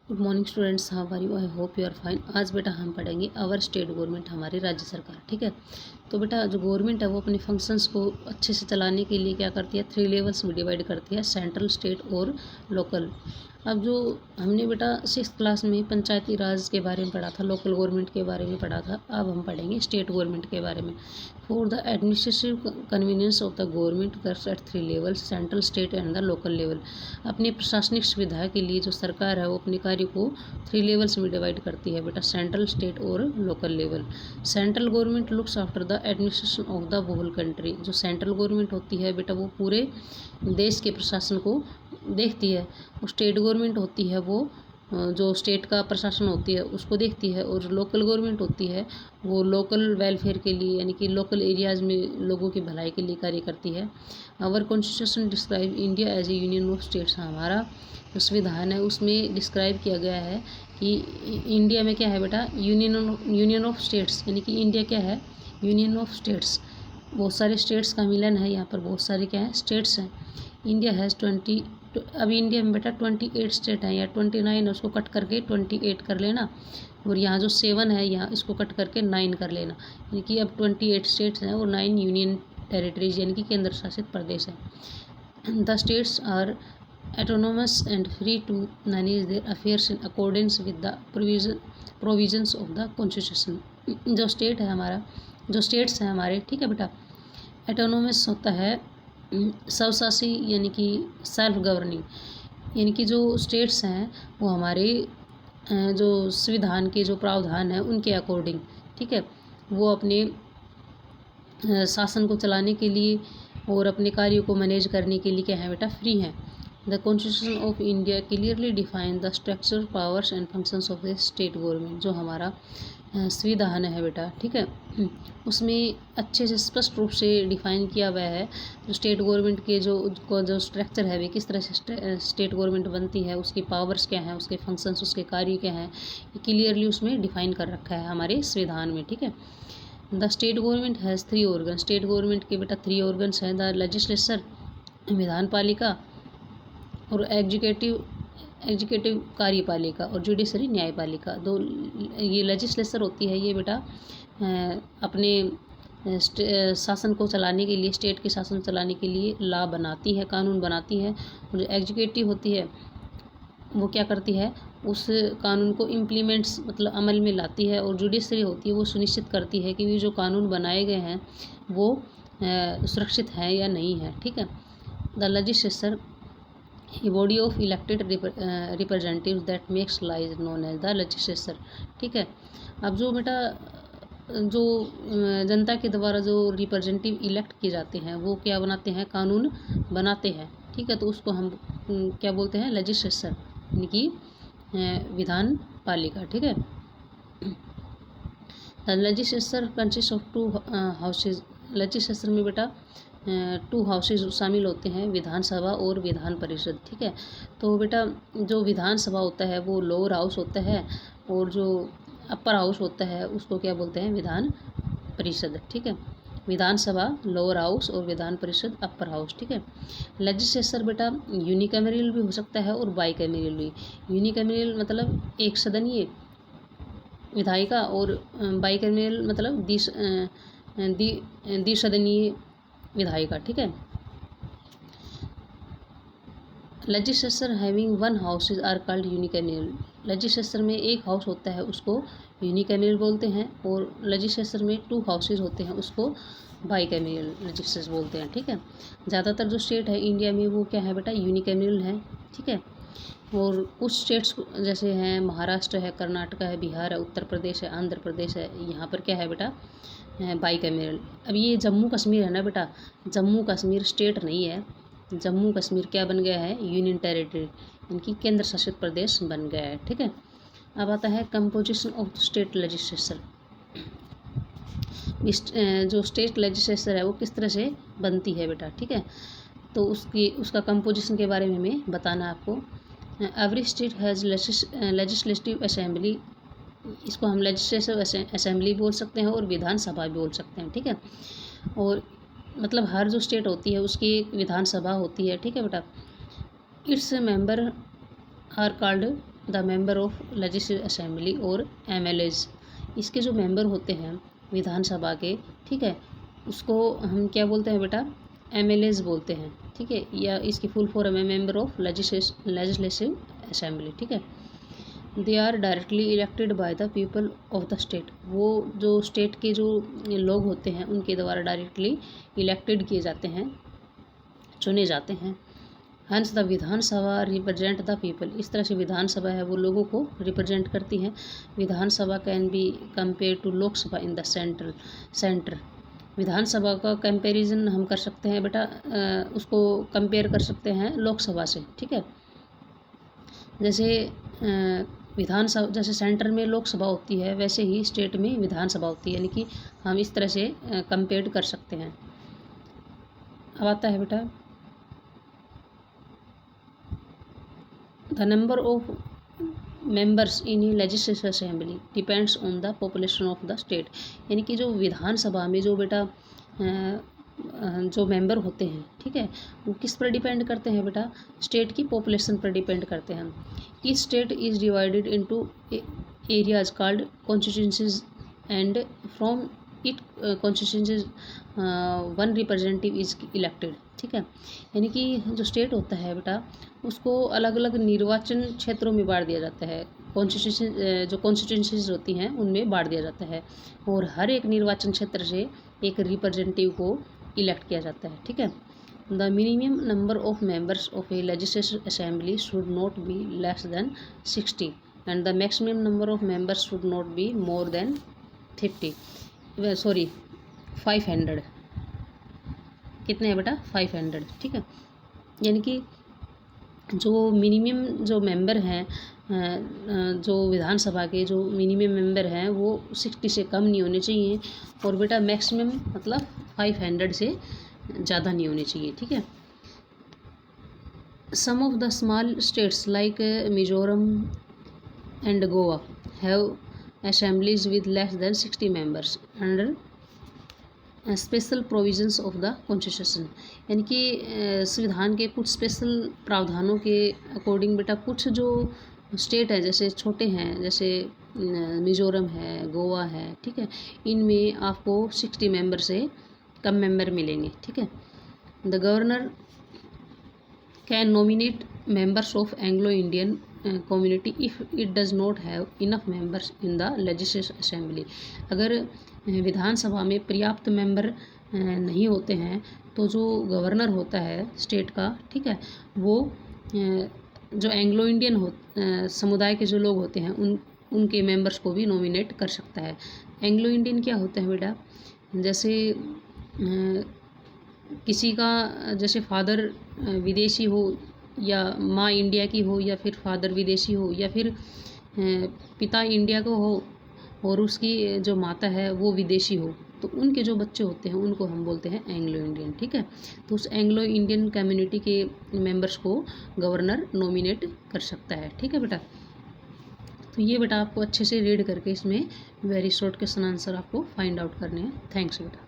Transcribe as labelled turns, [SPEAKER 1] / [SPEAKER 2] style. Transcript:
[SPEAKER 1] Good morning students, how are you? I hope you are fine. आज बेटा हम पढ़ेंगे आवर स्टेट गवर्नमेंट, हमारी राज्य सरकार। ठीक है, तो बेटा जो गवर्नमेंट है वो अपने फंक्शंस को अच्छे से चलाने के लिए क्या करती है, 3 लेवल्स में डिवाइड करती है, सेंट्रल, स्टेट और लोकल। अब जो हमने बेटा 6th क्लास में पंचायती राज के बारे में पढ़ा था, लोकल गवर्नमेंट के बारे में पढ़ा था, अब हम पढ़ेंगे स्टेट गवर्नमेंट के बारे में। For the administrative convenience of the government works at 3 levels, central, state and the local level. अपनी प्रशासनिक सुविधा के लिए जो सरकार है वो अपने कार्य को 3 लेवल्स में डिवाइड करती है बेटा, सेंट्रल, स्टेट और local level. Central government looks after the administration of the whole country. जो सेंट्रल गवर्नमेंट होती है बेटा वो पूरे देश के प्रशासन को देखती है, और स्टेट गवर्नमेंट होती है वो जो स्टेट का प्रशासन होती है उसको देखती है, और लोकल गवर्नमेंट होती है वो लोकल वेलफेयर के लिए यानी कि लोकल एरियाज़ में लोगों की भलाई के लिए कार्य करती है। Our constitution describe India as a union of states. हमारा जो संविधान है उसमें डिस्क्राइब किया गया है कि इंडिया में क्या है बेटा, यूनियन ऑफ स्टेट्स, यानी कि इंडिया क्या है, यूनियन ऑफ स्टेट्स। बहुत सारे स्टेट्स का मिलन है, यहाँ पर बहुत सारे क्या है, स्टेट्स हैं। इंडिया हैज़ 20, अभी इंडिया में बेटा 28 स्टेट हैं, या 29 है, उसको कट करके 28 कर लेना, और यहाँ जो 7 है यहाँ इसको कट करके 9 कर लेना, यानी कि अब 28 स्टेट्स हैं और 9 यूनियन टेरिटरीज यानी कि केंद्र शासित प्रदेश हैं। The states are autonomous and free to manage their affairs in accordance with the provisions of the constitution। जो स्टेट है हमारा, जो स्टेट्स हैं हमारे, ठीक है बेटा, एटोनोमस होता है स्वशासी यानी कि सेल्फ गवर्निंग, यानी कि जो स्टेट्स हैं वो हमारे जो संविधान के जो प्रावधान हैं उनके अकॉर्डिंग, ठीक है, वो अपने शासन को चलाने के लिए और अपने कार्यों को मैनेज करने के लिए क्या है बेटा, फ्री हैं। The constitution of India clearly define the structure, powers and functions of the state government. जो हमारा संविधान है बेटा, ठीक है, उसमें अच्छे से स्पष्ट रूप से डिफाइन किया हुआ है जो स्टेट गवर्नमेंट के जो स्ट्रक्चर है वे किस तरह से स्टेट गवर्नमेंट बनती है, उसकी पावर्स क्या हैं, उसके फंक्शंस, उसके कार्य क्या हैं, ये क्लियरली उसमें डिफाइन कर रखा है हमारे संविधान में, ठीक है। The state government has 3 organ. State government के बेटा 3 ऑर्गन्स हैं, द लेजिस्लेचर विधान पालिका, और एग्जीक्यूटिव कार्यपालिका, और जुडिशरी न्यायपालिका। दो ये लेजिस्लेचर होती है, ये बेटा अपने शासन को चलाने के लिए, स्टेट के शासन चलाने के लिए लॉ बनाती है, कानून बनाती है, और जो एग्जीक्यूटिव होती है वो क्या करती है, उस कानून को इम्प्लीमेंट्स मतलब अमल में लाती है, और जुडिशरी होती है वो सुनिश्चित करती है कि ये जो कानून बनाए गए हैं वो सुरक्षित हैं या नहीं है, ठीक है। The legislature a body of elected representatives that makes laws known as the legislature, ठीक है। अब जो बेटा जो जनता के द्वारा जो रिप्रेजेंटेटिव इलेक्ट किए जाते हैं वो क्या बनाते हैं, कानून बनाते हैं, ठीक है, तो उसको हम क्या बोलते हैं, लेजिस्लेचर, यानी कि विधान पालिका, ठीक है। Legislature consist of 2 houses. Legislature में बेटा 2 हाउसेज शामिल होते हैं, विधानसभा और विधान परिषद, ठीक है। तो बेटा जो विधानसभा होता है वो लोअर हाउस होता है, और जो अपर हाउस होता है उसको क्या बोलते हैं, विधान परिषद, ठीक है। विधानसभा लोअर हाउस और विधान परिषद अपर हाउस, ठीक है। लेजिस्लेचर बेटा यूनिकैमरल भी हो सकता है और बाईकैमरल भी। यूनिकैमरल मतलब एक सदनीय विधायिका, और बाईकैमरल मतलब द्विसदनीय विधायिका, ठीक है। Legislature having 1 houses are called unicameral. Legislature में एक हाउस होता है उसको यूनिकैमरल बोलते हैं, और लेजिस्लेचर में 2 हाउसेज होते हैं उसको बाईकैमरल लेजिस्लेचर बोलते हैं, ठीक है। ज़्यादातर जो स्टेट है इंडिया में वो क्या है बेटा, यूनिकैमरल है, ठीक है। और कुछ स्टेट्स जैसे हैं महाराष्ट्र है, कर्नाटक है, बिहार है, उत्तर प्रदेश है, आंध्र प्रदेश है, यहाँ पर क्या है बेटा, बाईकैमरल। अब ये जम्मू कश्मीर है ना बेटा, जम्मू कश्मीर स्टेट नहीं है, जम्मू कश्मीर क्या बन गया है, यूनियन टेरिटरी, यानी केंद्र शासित प्रदेश बन गया है, ठीक है। अब आता है कंपोजिशन ऑफ स्टेट लेजिस्लेचर। जो स्टेट लेजिस्लेचर है वो किस तरह से बनती है बेटा, ठीक है, तो उसका कंपोजिशन के बारे में हमें बताना आपको। Every state has legislative assembly, इसको हम लेजिस्लेटिव असेंबली बोल सकते हैं और विधानसभा भी बोल सकते हैं, ठीक है। और मतलब हर जो स्टेट होती है उसकी विधानसभा होती है, ठीक है बेटा। Its member are called the member of legislative assembly और MLAs। इसके जो मेंबर होते हैं विधानसभा के, ठीक है, उसको हम क्या बोलते हैं बेटा, MLAs बोलते हैं, ठीक है, या इसकी फुल फॉर्म है मेंबर ऑफ लेजिस्लेटिव असेंबली, ठीक है। They are directly elected by the people of the state. वो जो स्टेट के जो लोग होते हैं उनके द्वारा डायरेक्टली इलेक्टेड किए जाते हैं, चुने जाते हैं। हंस the Vidhan Sabha represent the people. इस तरह से विधानसभा है वो लोगों को रिप्रेजेंट करती है। Vidhan Sabha can be compare to Lok Sabha in the centre. Vidhan Sabha का कंपैरिजन हम कर सकते हैं बेटा, उसको कंपेयर कर सकते हैं लोकसभा से, ठीक है। जैसे विधानसभा, जैसे सेंटर में लोकसभा होती है वैसे ही स्टेट में विधानसभा होती है, यानी कि हम इस तरह से कंपेयर कर सकते हैं। अब आता है बेटा the number of members in legislative assembly depends on the population of the state. यानी कि जो विधानसभा में जो बेटा जो मेंबर होते हैं, ठीक है, वो किस पर डिपेंड करते हैं बेटा, स्टेट की पॉपुलेशन पर डिपेंड करते हैं। Each state is divided into areas called constituencies and from it constituencies one representative is elected, ठीक है। यानी कि जो स्टेट होता है बेटा उसको अलग अलग निर्वाचन क्षेत्रों में बांट दिया जाता है। जो कॉन्स्टिट्यूंसीज होती हैं उनमें बांट दिया जाता है और हर एक निर्वाचन क्षेत्र से एक रिप्रेजेंटेटिव को इलेक्ट किया जाता है, ठीक है। The minimum number of members of A legislative assembly should not be less than 60 and the maximum number of members should not be more than 500। कितने हैं बेटा, 500, ठीक है। यानी कि जो मिनिमम जो मेंबर हैं, जो विधानसभा के जो मिनिमम मेंबर हैं वो 60 से कम नहीं होने चाहिए और बेटा मैक्सिमम मतलब 500 से ज़्यादा नहीं होने चाहिए, ठीक है। Some of the small states like Mizoram and Goa have assemblies with less than 60 members under special provisions of the constitution. यानी कि संविधान के कुछ स्पेशल प्रावधानों के अकॉर्डिंग बेटा कुछ जो स्टेट है जैसे छोटे हैं, जैसे मिजोरम है, गोवा है, ठीक है, इनमें आपको 60 मेंबर से कम मेंबर मिलेंगे, ठीक है। The governor can nominate members of Anglo Indian community if it does not have enough members in the legislative assembly. अगर विधानसभा में पर्याप्त मेंबर नहीं होते हैं तो जो गवर्नर होता है स्टेट का, ठीक है, वो जो एंग्लो इंडियन समुदाय के जो लोग होते हैं उनके मेंबर्स को भी नॉमिनेट कर सकता है। एंग्लो इंडियन क्या होता है बेटा, जैसे किसी का जैसे फादर विदेशी हो या माँ इंडिया की हो या फिर फादर विदेशी हो या फिर पिता इंडिया को हो और उसकी जो माता है वो विदेशी हो, तो उनके जो बच्चे होते हैं उनको हम बोलते हैं एंग्लो इंडियन, ठीक है। तो उस एंग्लो इंडियन कम्युनिटी के मेंबर्स को गवर्नर नॉमिनेट कर सकता है, ठीक है बेटा। तो ये बेटा आपको अच्छे से रीड करके इसमें वेरी शॉर्ट क्वेश्चन आंसर आपको फाइंड आउट करने हैं। थैंक्स बेटा।